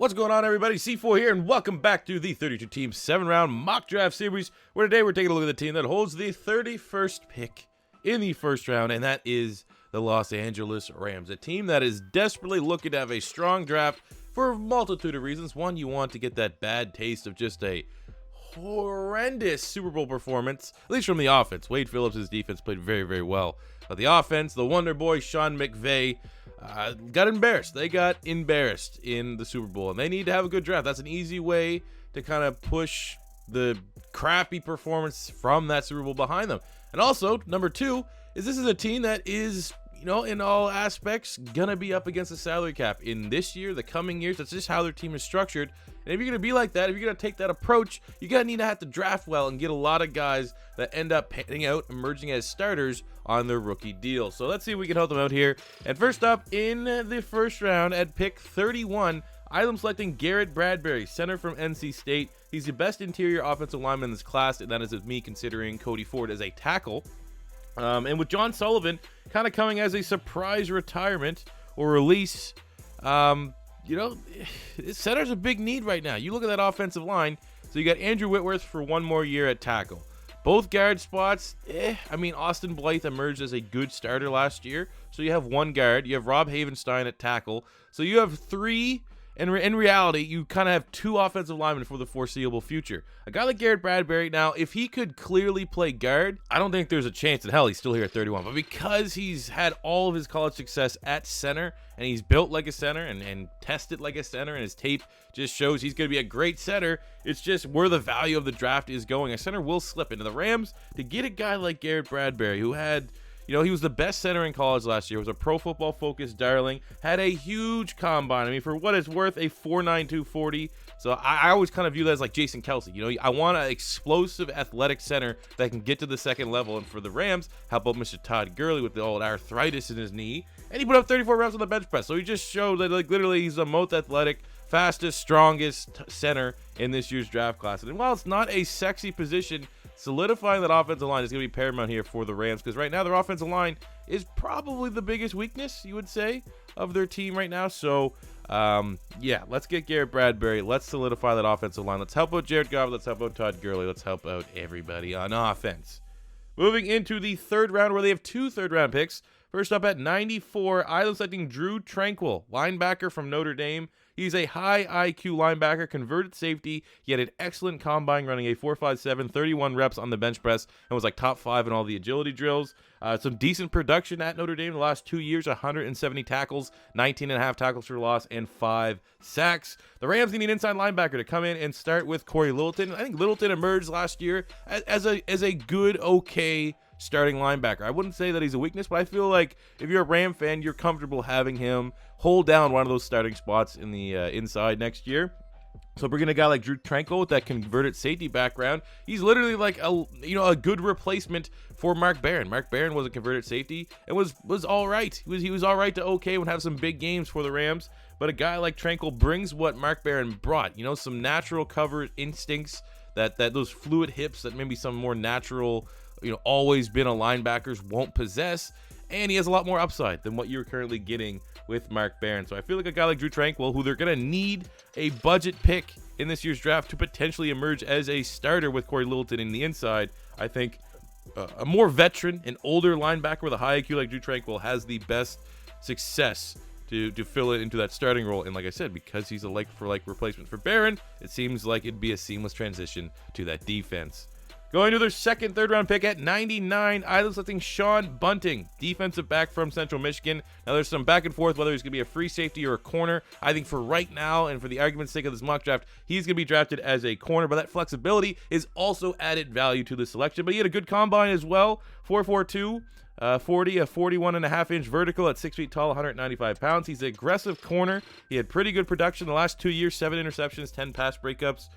What's going on, everybody? C4 here, and welcome back to the 32-team 7-round mock draft series, where today we're taking a look at the team that holds the 31st pick in the first round, and that is the Los Angeles Rams, a team that is desperately looking to have a strong draft for a multitude of reasons. One, you want to get that bad taste of just a horrendous Super Bowl performance, at least from the offense. Wade Phillips' defense played very, very well. But the offense, the Wonder Boy, Sean McVay, got embarrassed. They got embarrassed in the Super Bowl, and they need to have a good draft. That's an easy way to kind of push the crappy performance from that Super Bowl behind them. And also, number two, is this is a team that is, in all aspects, gonna be up against the salary cap in this year, the coming years. That's just how their team is structured. And if you're gonna be like that, if you're gonna take that approach, you're gonna need to have to draft well and get a lot of guys that end up panning out, emerging as starters on their rookie deal. So let's see if we can help them out here. And first up in the first round at pick 31, I'm selecting Garrett Bradbury, center from NC State. He's the best interior offensive lineman in this class, and that is with me considering Cody Ford as a tackle. And with John Sullivan kind of coming as a surprise retirement or release, center's a big need right now. You look at that offensive line. So you got Andrew Whitworth for one more year at tackle. Both guard spots, Austin Blythe emerged as a good starter last year. So you have one guard. You have Rob Havenstein at tackle. So you have three. In reality, you kind of have two offensive linemen for the foreseeable future. A guy like Garrett Bradbury, now, if he could clearly play guard, I don't think there's a chance in hell he's still here at 31. But because he's had all of his college success at center, and he's built like a center and tested like a center, and his tape just shows he's going to be a great center, it's just where the value of the draft is going. A center will slip into the Rams. To get a guy like Garrett Bradbury, who had... he was the best center in college last year, was a pro football focused darling, had a huge combine. For what it's worth, a 4.9 240. So I always kind of view that as like Jason Kelsey. I want an explosive athletic center that can get to the second level. And for the Rams, how about Mr. Todd Gurley with the old arthritis in his knee? And he put up 34 reps on the bench press. So he just showed that literally he's the most athletic, fastest, strongest center in this year's draft class. And while it's not a sexy position, solidifying that offensive line is going to be paramount here for the Rams, because right now their offensive line is probably the biggest weakness, you would say, of their team right now. So, let's get Garrett Bradbury. Let's solidify that offensive line. Let's help out Jared Goff. Let's help out Todd Gurley. Let's help out everybody on offense. Moving into the third round, where they have two third-round picks. First up at 94, I'm selecting Drew Tranquill, linebacker from Notre Dame. He's a high IQ linebacker, converted safety. He had an excellent combine running a 4.57, 31 reps on the bench press, and was like top 5 in all the agility drills. Some decent production at Notre Dame the last 2 years, 170 tackles, 19.5 tackles for loss, and 5 sacks. The Rams need an inside linebacker to come in and start with Corey Littleton. I think Littleton emerged last year as a good, okay starting linebacker. I wouldn't say that he's a weakness, but I feel like if you're a Ram fan, you're comfortable having him hold down one of those starting spots in the inside next year. So bringing a guy like Drew Tranquill with that converted safety background, he's literally like a good replacement for Mark Barron. Mark Barron was a converted safety and was all right. He was all right to okay, would have some big games for the Rams. But a guy like Tranquill brings what Mark Barron brought. Some natural cover instincts, that those fluid hips that maybe some more natural, always been a linebackers won't possess. And he has a lot more upside than what you're currently getting with Mark Barron. So I feel like a guy like Drew Tranquill, who they're going to need a budget pick in this year's draft to potentially emerge as a starter with Corey Littleton in the inside. I think a more veteran, an older linebacker with a high IQ like Drew Tranquill has the best success to fill it into that starting role. And like I said, because he's a like-for-like replacement for Barron, it seems like it'd be a seamless transition to that defense. Going to their second third-round pick at 99, I'm selecting Shaun Bunting, defensive back from Central Michigan. Now, there's some back and forth whether he's going to be a free safety or a corner. I think for right now, and for the argument's sake of this mock draft, he's going to be drafted as a corner, but that flexibility is also added value to the selection. But he had a good combine as well, 4.42. 40, a 41.5-inch vertical at 6 feet tall, 195 pounds. He's an aggressive corner. He had pretty good production the last 2 years, 7 interceptions, 10 pass breakups.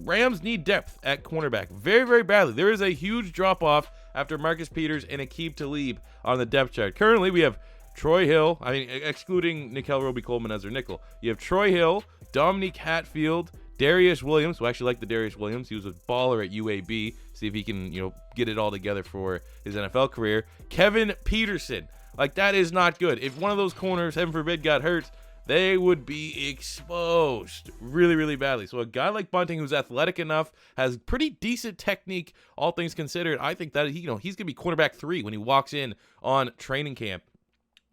Rams need depth at cornerback very, very badly. There is a huge drop-off after Marcus Peters and Aqib Talib on the depth chart. Currently, we have Troy Hill, excluding Nickel Roby-Coleman as their nickel. You have Troy Hill, Dominique Hatfield, Darius Williams, who actually like the Darius Williams. He was a baller at UAB. See if he can, get it all together for his NFL career. Kevin Peterson. That is not good. If one of those corners, heaven forbid, got hurt, they would be exposed really, really badly. So a guy like Bunting, who's athletic enough, has pretty decent technique, all things considered, I think that he's going to be quarterback 3 when he walks in on training camp.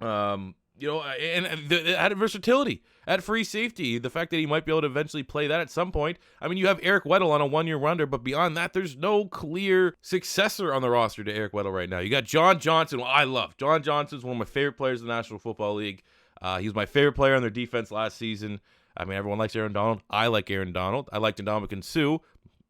And at versatility, at free safety, the fact that he might be able to eventually play that at some point. I mean, you have Eric Weddle on a 1-year wonder, but beyond that, there's no clear successor on the roster to Eric Weddle right now. You got John Johnson. Well, I love John Johnson's one of my favorite players in the National Football League. He was my favorite player on their defense last season. I mean, everyone likes Aaron Donald. I like Aaron Donald. I liked Ndamukong Suh.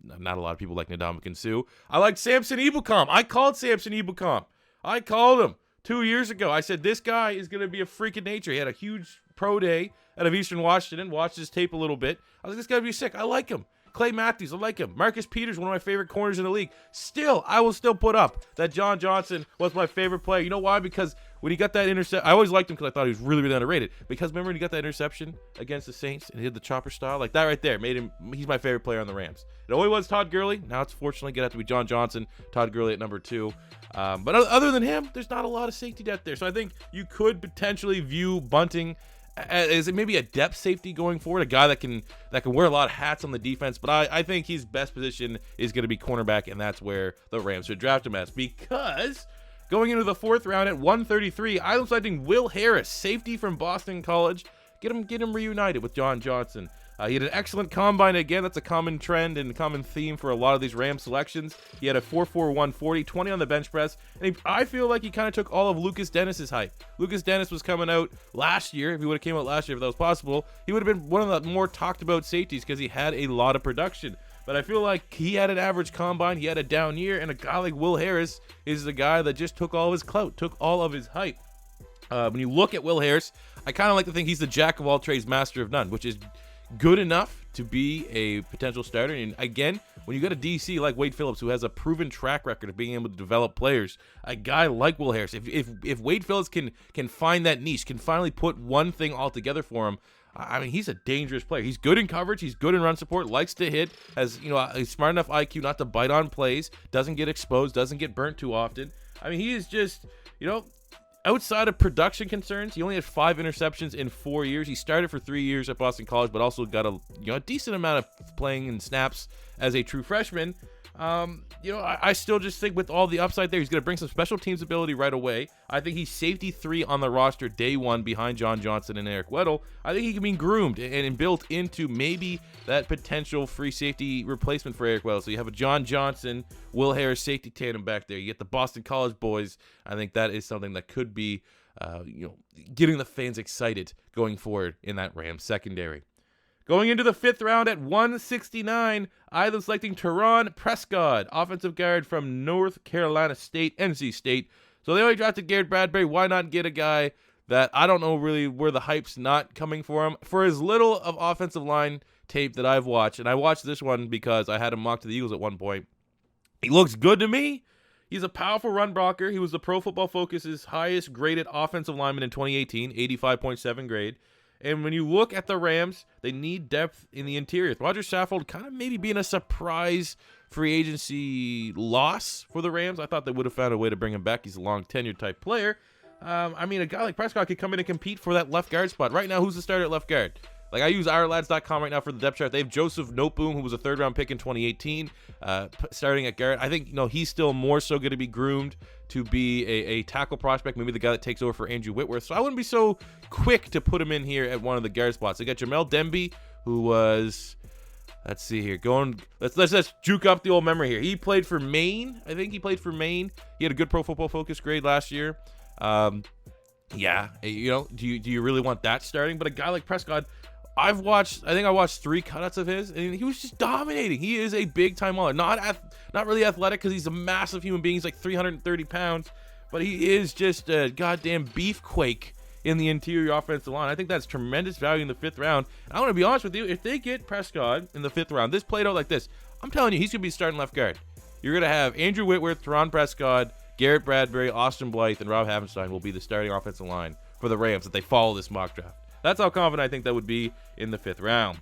Not a lot of people like Ndamukong Suh. I liked Samson Ebukam. I called Samson Ebukam. I called him 2 years ago. I said, this guy is going to be a freak of nature. He had a huge pro day out of Eastern Washington. Watched his tape a little bit. I was like, this guy would be sick. I like him. Clay Matthews, I like him. Marcus Peters, one of my favorite corners in the league. Still, I will still put up that John Johnson was my favorite player. You know why? Because when he got that interception, I always liked him because I thought he was really, really underrated. Because remember when he got that interception against the Saints and he did the chopper style? Like that right there made him, he's my favorite player on the Rams. It always was Todd Gurley. Now it's fortunately going to have to be John Johnson, Todd Gurley at number 2. But other than him, there's not a lot of safety depth there. So I think you could potentially view Bunting as maybe a depth safety going forward, a guy that can wear a lot of hats on the defense. But I think his best position is going to be cornerback, and that's where the Rams should draft him as. Because going into the 4th round at 133, I'm selecting Will Harris, safety from Boston College. Get him reunited with John Johnson. He had an excellent combine. Again, that's a common trend and common theme for a lot of these Rams selections. He had a 4.4 140, 20 on the bench press. And I feel like he kind of took all of Lucas Dennis's hype. Lucas Dennis was coming out last year. If he would have came out last year, if that was possible, he would have been one of the more talked about safeties because he had a lot of production. But I feel like he had an average combine. He had a down year. And a guy like Will Harris is the guy that just took all of his clout, took all of his hype. When you look at Will Harris, I kind of like to think he's the jack of all trades, master of none, which is good enough to be a potential starter. And again, when you got a DC like Wade Phillips, who has a proven track record of being able to develop players, a guy like Will Harris, if Wade Phillips can find that niche, can finally put one thing all together for him, I mean, he's a dangerous player. He's good in coverage. He's good in run support. Likes to hit. Has a smart enough IQ not to bite on plays. Doesn't get exposed. Doesn't get burnt too often. I mean, he is just outside of production concerns, he only had 5 interceptions in 4 years. He started for 3 years at Boston College, but also got a decent amount of playing and snaps as a true freshman. I still just think with all the upside there, he's going to bring some special teams ability right away. I think he's safety 3 on the roster day 1 behind John Johnson and Eric Weddle. I think he can be groomed and built into maybe that potential free safety replacement for Eric Weddle. So you have a John Johnson, Will Harris safety tandem back there. You get the Boston College boys. I think that is something that could be, getting the fans excited going forward in that Rams secondary. Going into the 5th round at 169, I'm selecting Tehran Prescott, offensive guard from North Carolina State, NC State. So they already drafted Garrett Bradbury. Why not get a guy that I don't know really where the hype's not coming for him? For as little of offensive line tape that I've watched, and I watched this one because I had him mocked to the Eagles at one point, he looks good to me. He's a powerful run blocker. He was the Pro Football Focus's highest graded offensive lineman in 2018, 85.7 grade. And when you look at the Rams, they need depth in the interior. Roger Saffold kind of maybe being a surprise free agency loss for the Rams. I thought they would have found a way to bring him back. He's a long tenure type player. A guy like Prescott could come in and compete for that left guard spot. Right now, who's the starter at left guard? Like, I use ourlads.com right now for the depth chart. They have Joseph Noteboom, who was a 3rd-round pick in 2018, starting at guard. I think, he's still more so going to be groomed to be a tackle prospect, maybe the guy that takes over for Andrew Whitworth. So I wouldn't be so quick to put him in here at one of the guard spots. They got Jamel Demby, who was, let's see here, let's juke up the old memory here. He played for Maine. I think he played for Maine. He had a good Pro Football Focus grade last year. Do you really want that starting? But a guy like Prescott, I think I watched 3 cutouts of his, and he was just dominating. He is a big-time mauler. Not really athletic because he's a massive human being. He's like 330 pounds, but he is just a goddamn beefquake in the interior offensive line. I think that's tremendous value in the 5th round. And I want to be honest with you, if they get Prescott in the 5th round, this played out like this, I'm telling you, he's going to be starting left guard. You're going to have Andrew Whitworth, Tehran Prescott, Garrett Bradbury, Austin Blythe, and Rob Havenstein will be the starting offensive line for the Rams if they follow this mock draft. That's how confident I think that would be in the 5th round.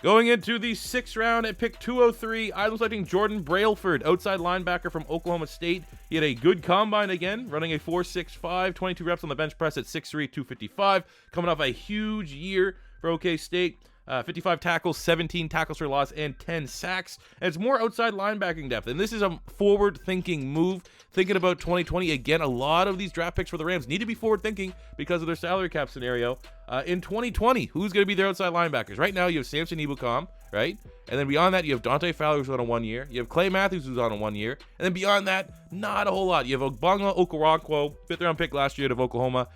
Going into the 6th round at pick 203, I'm selecting Jordan Brailford, outside linebacker from Oklahoma State. He had a good combine again, running a 4.65, 22 reps on the bench press at 6'3", 255, coming off a huge year for OK State. 55 tackles, 17 tackles for loss, and 10 sacks. And it's more outside linebacking depth. And this is a forward-thinking move. Thinking about 2020, again, a lot of these draft picks for the Rams need to be forward-thinking because of their salary cap scenario. In 2020, who's going to be their outside linebackers? Right now, you have Samson Ebukam, right? And then beyond that, you have Dante Fowler, who's on a 1 year. You have Clay Matthews, who's on a 1 year. And then beyond that, not a whole lot. You have Ogbonga Okoronkwo, 5th-round pick last year out of Oklahoma.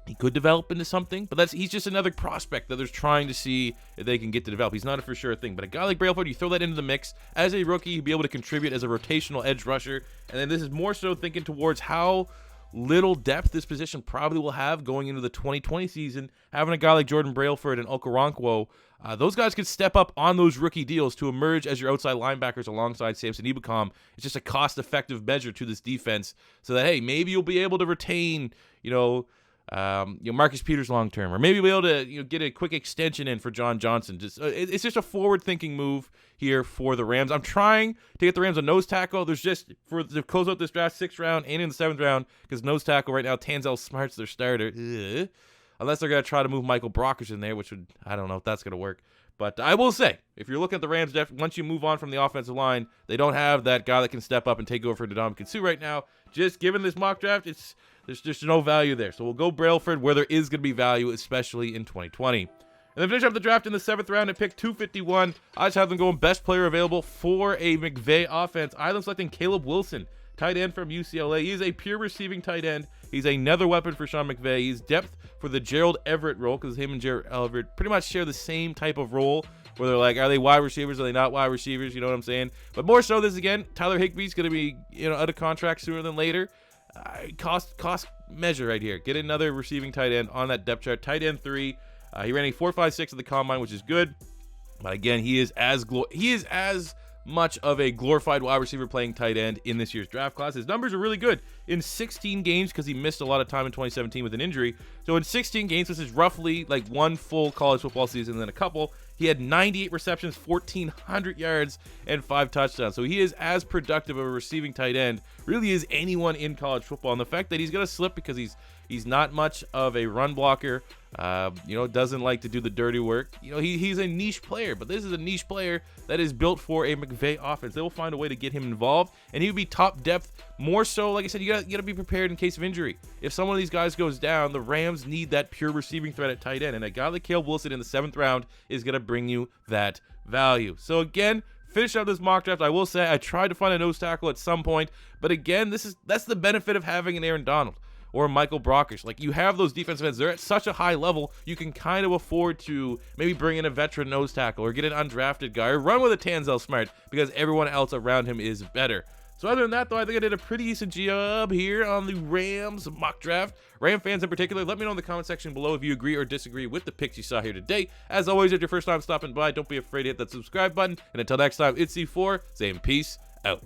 He could develop into something, but he's just another prospect that they're trying to see if they can get to develop. He's not a for sure thing, but a guy like Brailford, you throw that into the mix as a rookie, he'd be able to contribute as a rotational edge rusher. And then this is more so thinking towards how little depth this position probably will have going into the 2020 season. Having a guy like Jordan Brailford and Okoronkwo, those guys could step up on those rookie deals to emerge as your outside linebackers alongside Samson Ebukam. It's just a cost-effective measure to this defense so that, hey, maybe you'll be able to retain, Marcus Peters long term, or maybe be able to get a quick extension in for John Johnson. It's just a forward-thinking move here for the Rams. I'm trying to get the Rams a nose tackle. There's just to close out this draft 6th round and in the 7th round, because nose tackle right now, Tanzel Smart's their starter. Ugh. Unless they're gonna try to move Michael Brockers in there, which I don't know if that's gonna work. But I will say, if you're looking at the Rams, once you move on from the offensive line, they don't have that guy that can step up and take over for Ndamukong Suh right now. Just given this mock draft, there's just no value there. So we'll go Brailford where there is going to be value, especially in 2020. And then finish up the draft in the 7th round at pick 251. I just have them going best player available for a McVay offense. I'm selecting Caleb Wilson, tight end from UCLA. He is a pure receiving tight end. He's another weapon for Sean McVay. He's depth for the Gerald Everett role, because him and Gerald Everett pretty much share the same type of role, where they're like, are they wide receivers? Are they not wide receivers? You know what I'm saying? But more so this again, Tyler Higbee's going to be out of contract sooner than later. Cost measure right here. Get another receiving tight end on that depth chart. Tight end 3. He ran a 4.56 at the combine, which is good. But again, he is as much of a glorified wide receiver playing tight end in this year's draft class. His numbers are really good in 16 games because he missed a lot of time in 2017 with an injury. So in 16 games, this is roughly like one full college football season and then a couple. He had 98 receptions, 1,400 yards, and 5 touchdowns. So he is as productive of a receiving tight end really as anyone in college football. And the fact that he's going to slip because he's not much of a run blocker, doesn't like to do the dirty work. He's a niche player, but this is a niche player that is built for a McVay offense. They will find a way to get him involved, and he would be top depth. More so, like I said, you got to be prepared in case of injury. If someone of these guys goes down, the Rams need that pure receiving threat at tight end, and a guy like Caleb Wilson in the 7th round is going to bring you that value. So again, finish up this mock draft. I will say I tried to find a nose tackle at some point, but again, that's the benefit of having an Aaron Donald or Michael Brockers. Like, you have those defensive ends. They're at such a high level, you can kind of afford to maybe bring in a veteran nose tackle or get an undrafted guy or run with a Tanzel Smart because everyone else around him is better. So other than that, though, I think I did a pretty decent job here on the Rams mock draft. Ram fans in particular, let me know in the comment section below if you agree or disagree with the picks you saw here today. As always, if your first time stopping by, don't be afraid to hit that subscribe button. And until next time, it's C4 saying peace out.